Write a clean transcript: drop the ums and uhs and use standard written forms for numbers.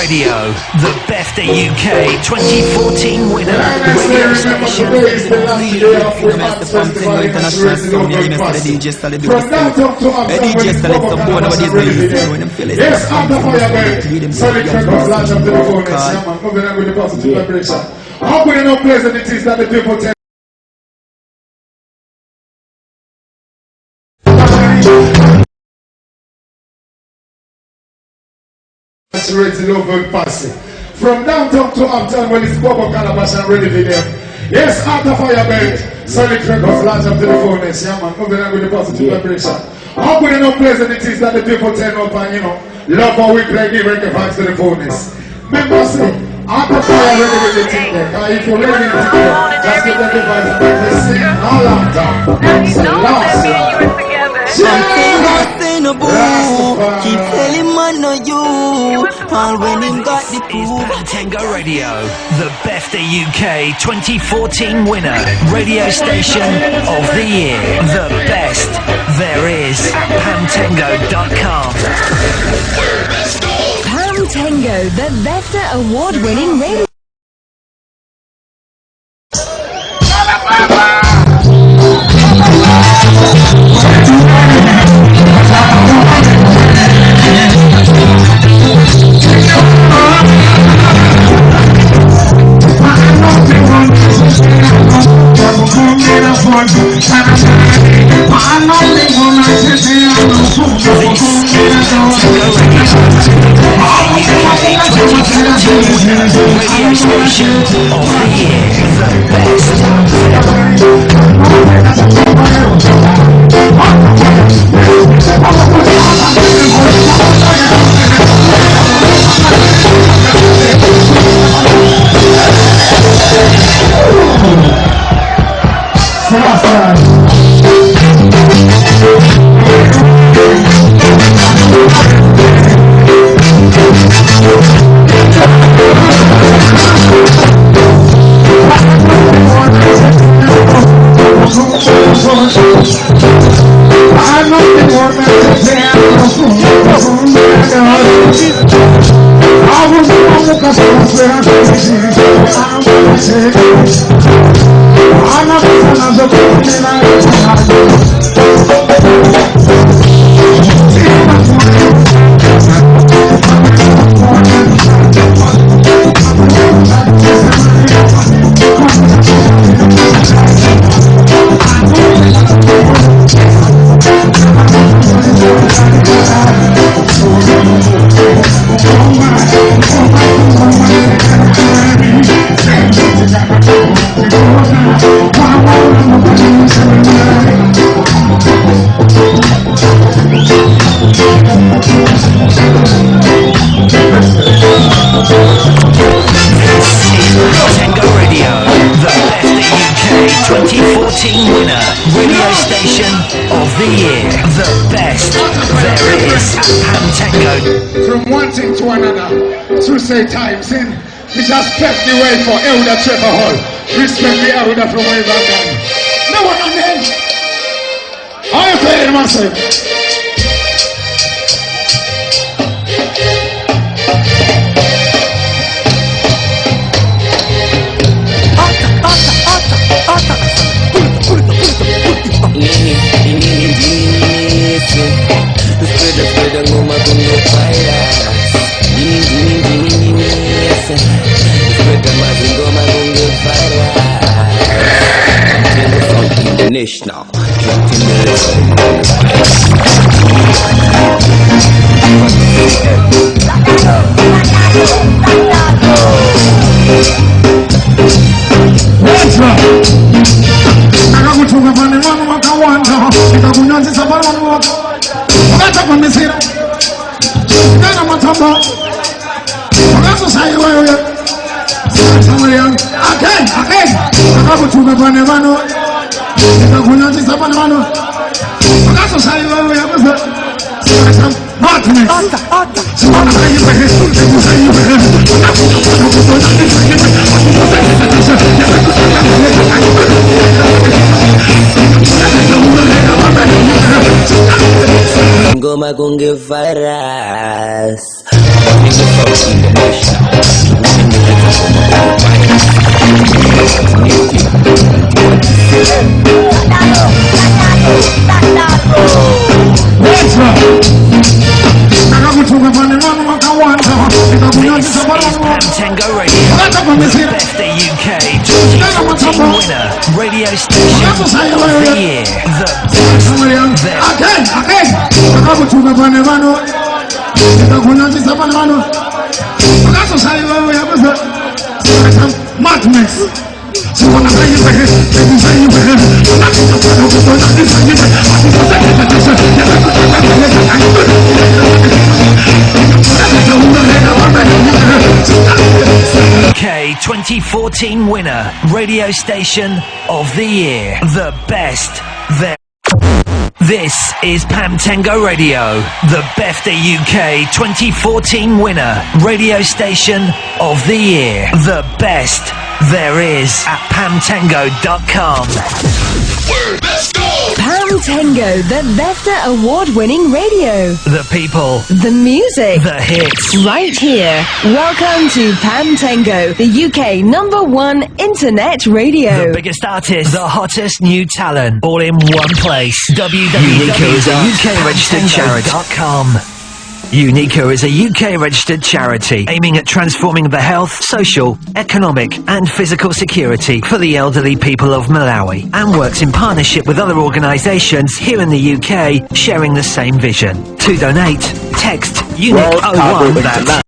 Radio, the BEFTA UK 2014 winner. Radio station. From downtown to uptown, yes, out of fire bed. Solid records, large up to the phone. Yeah, man, moving on with the positive vibration. How could you know pleasant it is that the people tell? Chiredzi love and passing. From downtown to uptown, when it's Bobo Kalabash and ready for them. Yes, out of fire bed. Solid records, large up to the phone. Yeah, man, moving on with the positive vibration. How could you know pleasant it is that the people turn up and, you know, love how we play the reggae vibes to the phonies. Remember, say, out of fire ready with the thing there. If you're ready with the thing there, just get the vibes and make me sing all out time. So last one. Keep telling man no you. All when him got the proof. Tango Radio, the BEFTA UK 2014 winner. Radio station of the year. The best there is at pamtango.com. Pamtango, the BEFTA award-winning radio. Radio station of the year, the best. Say times in, we just kept the way for Elder Trevor Hall. Respect the Elder from way back then. No one on them. How you feeling, myself? National. Ngoma kunge virus Tango Radio, the Best the UK 2014 winner, radio station of the year, the UK 2014 winner, radio station of the year, the best there. This is Pamtengo Radio, the BEFTA UK 2014 winner, radio station of the year, the best there is at pamtengo.com. Let's go! Pamtengo, the BEFTA award-winning radio. The people, The music. the hits. Right here. Welcome to Pamtengo, the UK #1 internet radio. The biggest artists, the hottest new talent, all in one place. www.ukregisteredcharity.com. Unica is a UK registered charity aiming at transforming the health, social, economic and physical security for the elderly people of Malawi and works in partnership with other organisations here in the UK sharing the same vision. To donate, text UNIC 01, that's